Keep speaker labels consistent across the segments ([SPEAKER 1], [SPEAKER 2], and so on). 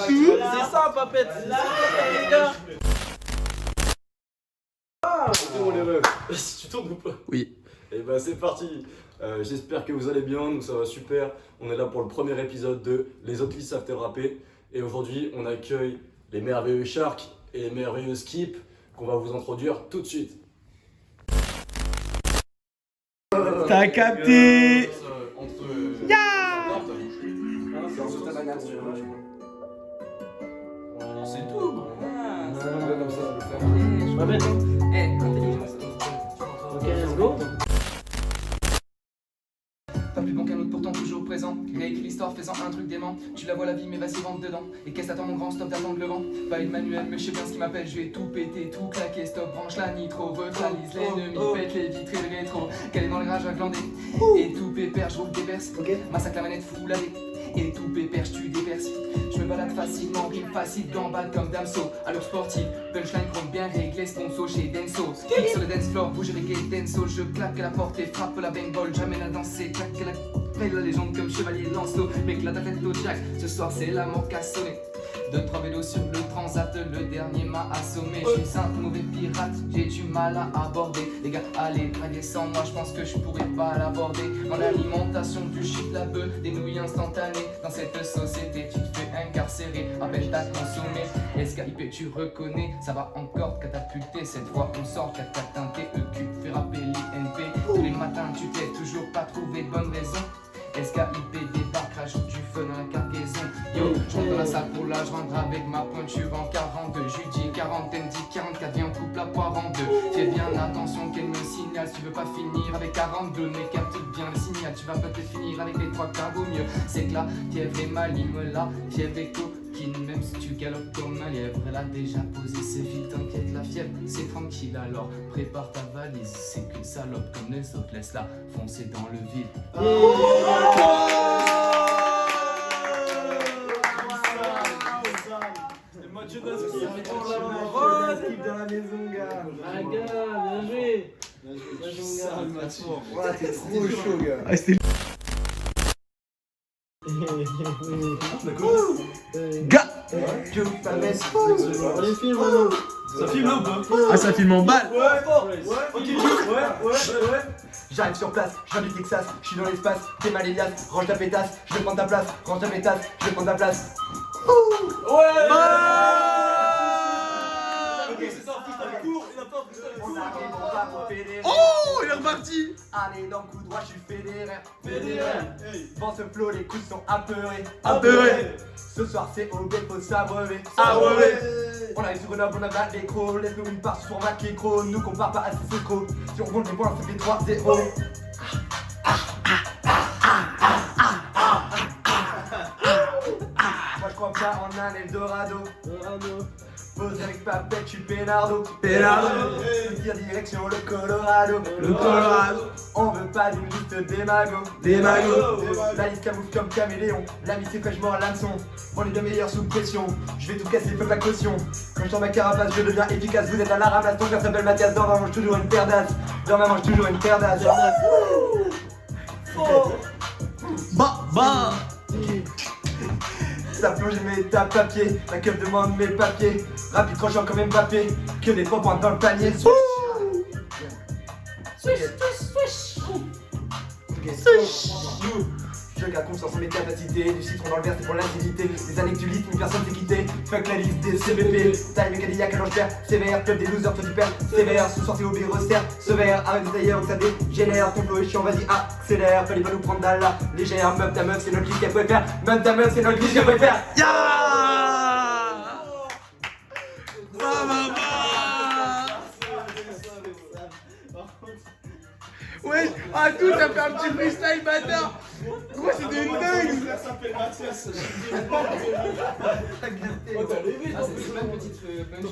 [SPEAKER 1] C'est ça, Papette. C'est ça, les gars.
[SPEAKER 2] C'est bon les refs, si tu tournes ou pas?
[SPEAKER 3] Oui.
[SPEAKER 2] Et ben c'est parti. J'espère que vous allez bien, nous ça va super. On est là pour le premier épisode de Les autres listes savent-elles rapper. Et aujourd'hui on accueille les merveilleux Shark et les merveilleux Skip qu'on va vous introduire tout de suite.
[SPEAKER 3] T'as capté?
[SPEAKER 1] C'est tout.
[SPEAKER 2] Comme ça, on peut le faire.
[SPEAKER 1] Je m'appelle.
[SPEAKER 4] Intelligence.
[SPEAKER 1] Ok, let's go.
[SPEAKER 4] Pas plus bon qu'un autre, pourtant toujours présent. Réécris l'histoire, faisant un truc dément. Tu la vois la vie, mais vas-y, rentre dedans. Et qu'est-ce t'attends, mon grand, stop d'attendre le vent. Pas une manuel, mais je sais bien ce qui m'appelle. Je vais tout péter, tout claquer. Stop, branche la nitro, neutralise l'ennemi, pète les vitres et le rétro. Qu'elle est dans le garage à glander. Et tout pépère, je roule des perses. Massacre la manette, fou la dé. Et tout pépère, je tue des perses. Je me balade facilement, rime facile, gambade comme Damso. Alors sportive, punchline compte bien réglé, sponsor chez Denso. Clique sur le dance floor, bouge reggae, Denso. Je claque la porte et frappe la bang-ball. J'amène à danser, claque la paye la légende comme chevalier Lancelot. M'éclate la tête au jack, ce soir c'est la mort qu'a sonné. 2-3 vélos sur le transat, le dernier m'a assommé. Je suis un mauvais pirate, j'ai du mal à aborder. Les gars, allez, draguer sans moi, je pense que je pourrais pas l'aborder. Dans l'alimentation du shit, la bœuf, des nouilles instantanées. Dans cette société, tu te fais incarcérer. Appelle ta consommée, SKIP, tu reconnais. Ça va encore catapulter, cette fois on sort 4 teinté, EQ, fait rappeler l'INP. Tous les matins, tu t'es toujours pas trouvé de bonne raison. SKIP débarque, rajoute du feu dans la cargaison. Yo, je rentre dans la salle pour là, je rentre avec ma pointure en 42. Je dis quarantaine, dit 44, viens on coupe la poire en deux. Fais bien attention qu'elle me signale, si tu veux pas finir avec 42. Mais capte bien le signal, tu vas peut-être finir avec les 3 quarts au mieux. C'est que la fièvre est maligne, la fièvre est coquine. Même si tu galopes comme un lièvre, elle a déjà posé ses fils, t'inquiète la fièvre, c'est tranquille alors. Prépare ta valise, c'est qu'une salope comme les autres, laisse-la foncer dans le vide.
[SPEAKER 1] Mathieu Daski,
[SPEAKER 5] Skip dans la maison, gars.
[SPEAKER 1] Ah, gars, bien joué. Bien joué, gars.
[SPEAKER 5] Ouais, t'es trop chaud, gars.
[SPEAKER 3] Ah, c'était. Gars!
[SPEAKER 5] Que ta messe.
[SPEAKER 1] Allez, filme, maintenant. Ça filme là ou pas?
[SPEAKER 3] Ah, ça filme en balle!
[SPEAKER 5] J'arrive sur place, je viens du Texas, je suis dans l'espace, t'es mal Elias, range ta pétasse, je vais prendre ta place, range ta pétasse, je vais prendre ta place. On arrive, on va pour fédérer.
[SPEAKER 3] Oh, il est reparti!
[SPEAKER 5] Allez, dans le coup droit, je suis fédéraire. Devant ce flow, les coups sont apeurés.
[SPEAKER 3] Apeurés.
[SPEAKER 5] Ce soir, c'est au bec, faut s'abreuver. On arrive sur Grenoble, on a battu les crocs. Laisse-nous une part sur ma kécro. Nous compare pas à ces trop. Si on compte les points, ça fait 3-0. Moi je crois pas en un Eldorado. Pose avec Papette, je suis Pénardo. Dire direction le Colorado. On veut pas d'une liste démago. La liste camoufle comme caméléon. L'amitié fraîchement à l'hameçon. On est de meilleurs sous pression. Je vais tout casser, peuple la caution. Quand je sors ma carapace, je deviens efficace. Vous êtes à la ramasse, ton père s'appelle Mathias. Dans ma mange toujours une paire d'as.
[SPEAKER 3] Bah!
[SPEAKER 5] Ça plonge mes étapes papier, la keuf demande mes papiers. Rapide tranchant comme Mbappé, que des 3 points dans le panier. Je garde confiance en mes capacités, du citron dans le verre c'est pour l'intimité. Des années que tu lis, une personne s'est quittée. Fuck la liste des CBP, taille mes Cadillac à l'envers. Sévère, club des losers, toi tu perds. Sévère, ce soir c'est au bureau serre. Sévère, arrête d'ailleurs, ça dégénère. Ton flow est chiant, vas-y accélère. Fallait pas nous prendre dans la légère. Meuf ta meuf, c'est notre liste qu'elle préfère. Meuf ta meuf, c'est notre liste qu'elle préfère.
[SPEAKER 3] Ouais, ah tout, ça fait un petit freestyle bâtard! Gros, c'était une dingue!
[SPEAKER 1] Ça s'appelle Mathias.
[SPEAKER 4] T'as levé, c'est pas une petite punch.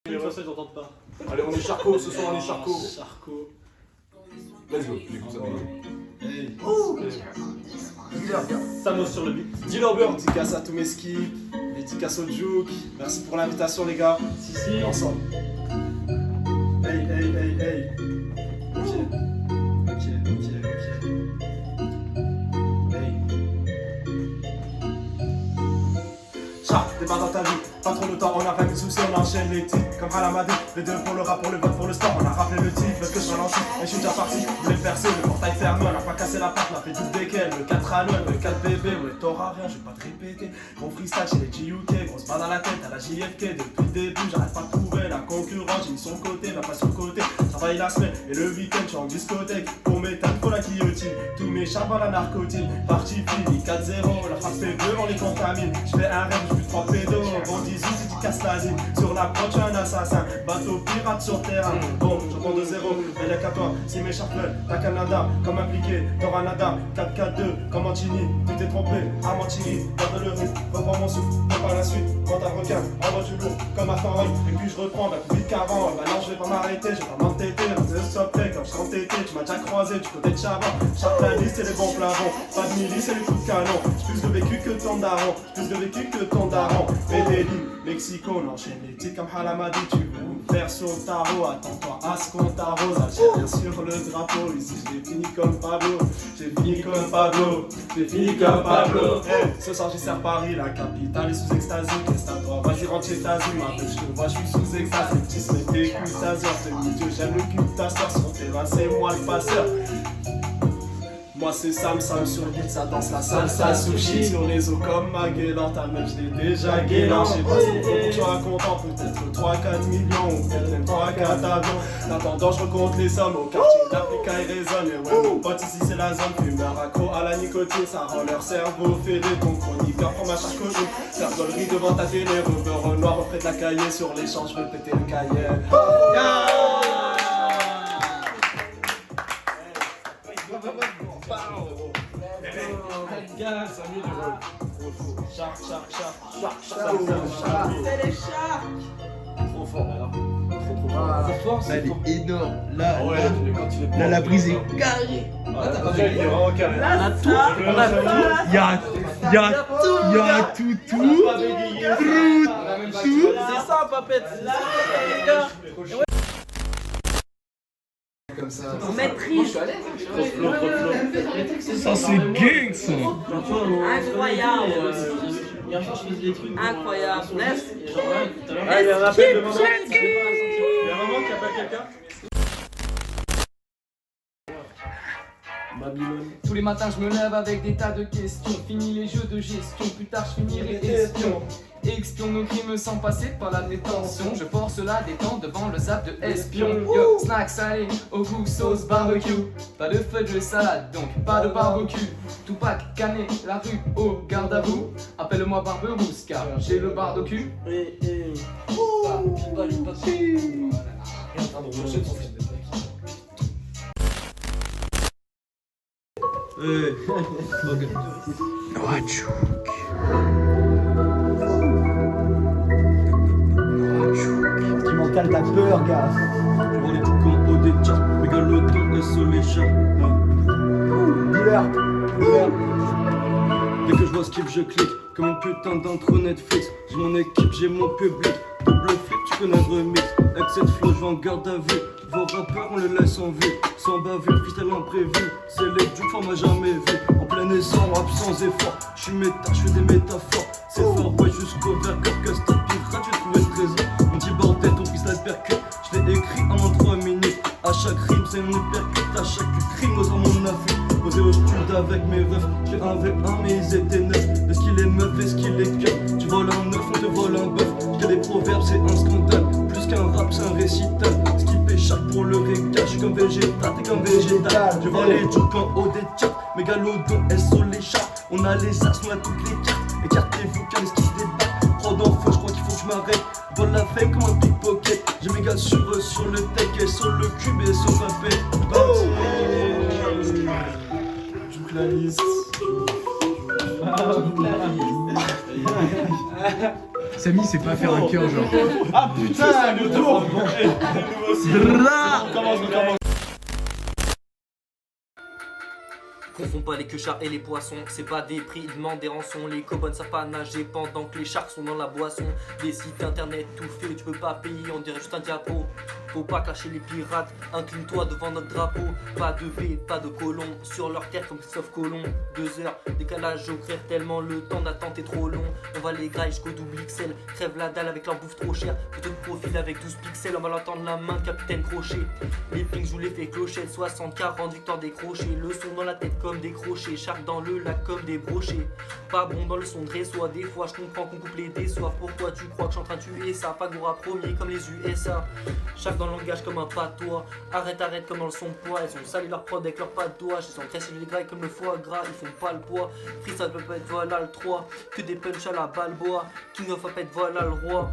[SPEAKER 1] Les Français, j'entends pas.
[SPEAKER 2] Allez, on est Charcot, ce soir on est Charcot.
[SPEAKER 1] Charcot.
[SPEAKER 2] Let's go, j'écoute ça.
[SPEAKER 1] Samos sur le beat.
[SPEAKER 6] Dealer Bird, dédicace à tous mes skis, dédicace au Juke. Merci pour l'invitation, les gars.
[SPEAKER 1] Si.
[SPEAKER 6] Ensemble. Hey. Ok. Hey. Chat, débat dans ta vie, pas trop de temps, on a 20 000 soucis, on enchaîne les titres. Comme Ralamadi, les deux pour le rap, pour le vote, pour le sport. On a rappelé le titre, parce que je ralentis, et je suis déjà parti. Je voulais percer, le portail fermé, on a pas cassé la porte, on a fait double déquel, le 4 à Noël, le 4 bébé, ouais, t'auras rien, je vais pas te répéter. Mon freestyle chez les GUK, grosse balle dans la tête à la JFK. Depuis le début, j'arrête pas de trouver la concurrence, j'ai mis son côté, va pas sur le côté. Travaille la semaine et le week-end, je suis en discothèque. Pour mes tannes, pour la guillotine, tous mes charbons à la narcotine. Parti fini, 4-0, la phrase fait bleu, on les contamine. Je fais un rêve, je plus 3 pédos, bon 18, tu casses la zine. Sur la prod, je suis un assassin, bateau pirate sur terrain. Bon, je prends de 0, mais y'a qu'à toi, si mes charpes t'as Canada, comme impliqué, t'auras nada, 4-4-2, comme Antini, tu t'es trompé, Armantini, garde le rythme, reprends mon souffle, prépare la suite, quand un requin, envoie du lourd, comme Arthur Roy, et puis je reprends, plus vite qu'avant, bah non, je vais pas m'arrêter, je vais pas m'entêter, reste stopper, comme je suis entêté, tu m'as déjà croisé, du côté de Chaban, chaque la liste et les bons plavons, pas de milice et les coups de canon, j'ai plus de vécu que ton daron, j'ai plus de vécu que ton daron, Medellin, Mexico, on enchaîne les titres comme Halamadi, tu veux nous faire sur le tarot, attends-toi à ce qu'on t'arrose, Algérien sur le drapeau, ici j'ai fini comme Pablo, j'ai fini comme Pablo, j'ai fini comme Pablo, hey, ce soir j'y sers Paris, la capitale est sous extasie, qu'est-ce à toi, vas-y rentre chez ta zone, ma belle, je te vois, je suis sous extase, les petits se mettent des coups ta soeur, t'es mon dieu, j'aime le cul de ta soeur, sur terrain c'est moi le passeur. Moi c'est Sam sur le beat, ça danse la salsa sushi. Sur les eaux comme Magellan, ta meuf je l'ai déjà guélan. Je sais pas si tu sois content, peut-être 3-4 millions ou peut-être même 3-4 avions. En attendant je recompte les sommes, au quartier d'Africa il résonne. Et ouais mon pote ici c'est la zone, fumeur accro à la nicotine. Ça rend leur cerveau fêlé, ton chroniqueur prend ma charcoterie. Faire gollerie devant ta télé, Rover noir auprès de la cahier. Sur l'échange je veux péter le cahier.
[SPEAKER 3] C'est les chats.
[SPEAKER 2] Trop fort, alors. Trop fort.
[SPEAKER 3] Là, elle est énorme. Là,
[SPEAKER 2] Ouais,
[SPEAKER 3] là, la prise est carrée.
[SPEAKER 2] Il est vraiment carré.
[SPEAKER 3] Là, tout. Il y a tout.
[SPEAKER 1] C'est ça, papette.
[SPEAKER 4] Comme ça.
[SPEAKER 7] On maîtrise.
[SPEAKER 3] Ça, c'est gang, ça.
[SPEAKER 7] Incroyable.
[SPEAKER 1] Hier soir, je faisais des trucs.
[SPEAKER 7] Incroyable. Let's
[SPEAKER 6] Ah, il y a un appel de maman. Il y a maman qui appelle quelqu'un. Babylone.
[SPEAKER 4] Tous les matins je me lève avec des tas de questions. Fini les jeux de gestion, plus tard je finirai espion. Expion nos crimes sans passer par la détention. Je force la détente devant le zap de espion. Yo, snack salé au goût sauce barbecue. Pas de fudge de salade donc pas de barbecue. Tupac, Canet, la rue au garde à vous. Appelle-moi Barberousse car j'ai le bar de cul.
[SPEAKER 5] Tu m'en cales ta peur, gars.
[SPEAKER 1] Je vois les coups comme Odetta, mégalodon et sur les chats.
[SPEAKER 5] Dealer.
[SPEAKER 1] Dès que je vois Skip, je clique. Comme un putain d'intro Netflix. J'ai mon équipe, j'ai mon public. Double flip, tu connais le remix. Avec cette flow, je vais en garde à vue. Vos rappeurs, on les laisse en vue. Sans bavure, freestyle imprévu. C'est les dupes, on m'a jamais vu. En plein essor, rap sans effort. Je suis méta, je fais des métaphores. C'est fort, boy, jusqu'au verre. Custom pirate, tu trouvé le trésor. On dit bordel, ton freestyle percute. Je l'ai écrit en 3 minutes. À chaque rime, c'est une hypercute. À chaque crime, nos armes, on a vu. Posé au stud avec mes refs. J'ai un V1, mais ils étaient neufs. Est-ce qu'il est meuf, est-ce qu'il est cœur? Tu voles un neuf, on te vole un bœuf. J'ai des proverbes, c'est un scandale. Plus qu'un rap, c'est un récital. Skipper chaque pour le régal. Je suis comme végétal, t'es comme végétal. Je vois les jokes en haut des charts. Mégalodon, elles sont les chats. On a les as, on a toutes les cartes. Écartez-vous car les skis débattent. Prod en feu, je crois qu'il faut que je m'arrête. Vole la fame comme un pickpocket. J'ai mes gars sur le tech, elles sur le cube et elles sont papées.
[SPEAKER 6] Joue la liste.
[SPEAKER 3] Samy, c'est pas faire un cœur, genre.
[SPEAKER 6] Ah putain, le tour. On commence.
[SPEAKER 8] Confond pas les queuchards et les poissons, c'est pas des prix, ils demandent des rançons. Les cobones savent pas nager pendant que les sharks sont dans la boisson. Des sites internet tout fait, tu peux pas payer, on dirait juste un diapo. Faut pas clasher les pirates, incline-toi devant notre drapeau. Pas de V, pas de colon, sur leur terre comme Christophe Colomb. 2 heures, décalage horaire tellement le temps d'attente est trop long. On va les grailler jusqu'au double XL, crève la dalle avec leur bouffe trop chère. Photo de profil avec 12 pixels, on va l'entendre la main de Capitaine Crochet. Les pings jouent l'effet clochette, 60-40, victoire décrochée. Le son dans la tête comme des crochets, shark dans le lac comme des brochets. Pas bon dans le son de soit des fois je comprends qu'on coupe les déçoivent. Pourquoi tu crois que je suis en train de tuer ça? Pagora premier comme les USA. Chaque dans le langage comme un patois. Arrête comme dans le son poids. Elles ont sali leur prod avec leurs pas de doigts. Ils sont très les grailles comme le foie gras. Ils font pas le poids. Freestyle peut pas être voilà le 3. Que des punch à la balboa. King of Apet voilà le roi.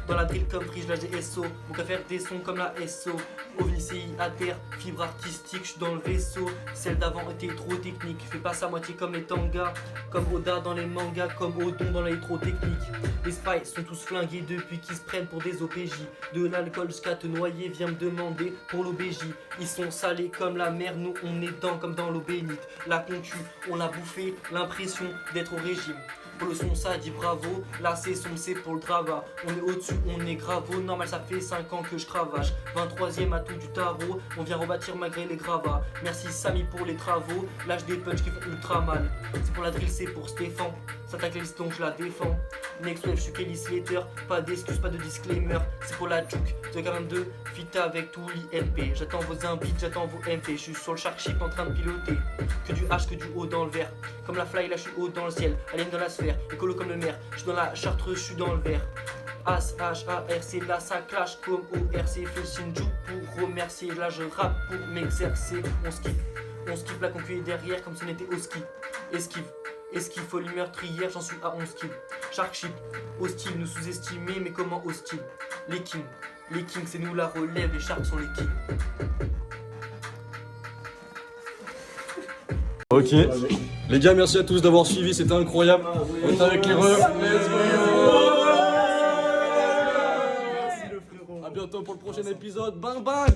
[SPEAKER 8] Dans la drill comme Frige la GSO. On peut faire des sons comme la SO. OVNI CI à terre, fibre artistique, je suis dans le vaisseau. Celle d'avant était trop technique. Fais pas ça moitié comme les tangas. Comme Oda dans les mangas, comme Odon dans les trop techniques. Les spies sont tous flingués depuis qu'ils se prennent pour des OPJ. De l'alcool jusqu'à te noyer, viens me demander pour l'OBJ. Ils sont salés comme la mer, nous on est dedans comme dans l'eau bénite. La concu, on l'a bouffé, l'impression d'être au régime. Pour le son ça dit bravo, là c'est son c'est pour le drava. On est au-dessus, on est gravo, normal ça fait 5 ans que je cravache. 23ème atout du tarot, on vient rebâtir malgré les gravats. Merci Samy pour les travaux, lâche des punchs qui font ultra mal. C'est pour la drill, c'est pour Stéphane, ça tacle les donc je la défends. Next wave, je suis Kelly Slater, pas d'excuses, pas de disclaimer. C'est pour la juke, de 42, fit avec tout l'ILP. J'attends vos invites, j'attends vos MP, je suis sur le shark ship en train de piloter. Que du H, que du haut dans le verre. Comme la fly, là je suis haut dans le ciel, alien dans la sphère, écolo comme le maire. Je suis dans la chartreuse, je suis dans le verre. H-A-R-C, là ça clash comme ORC. Fais Shinju pour remercier, là je rappe pour m'exercer. On skip la concu est derrière comme si on était au ski. Esquive, folie meurtrière, j'en suis à 11 kills. Shark ship, hostile, nous sous-estimés, mais comment hostile? Les kings, c'est nous la relève, les sharks sont les kings.
[SPEAKER 2] Ok. Les gars, merci à tous d'avoir suivi, c'était incroyable. On est avec les refs. Let's go. A bientôt pour le prochain épisode. Bang bang.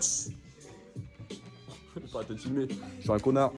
[SPEAKER 2] Je vais pas te filmer, je suis un connard.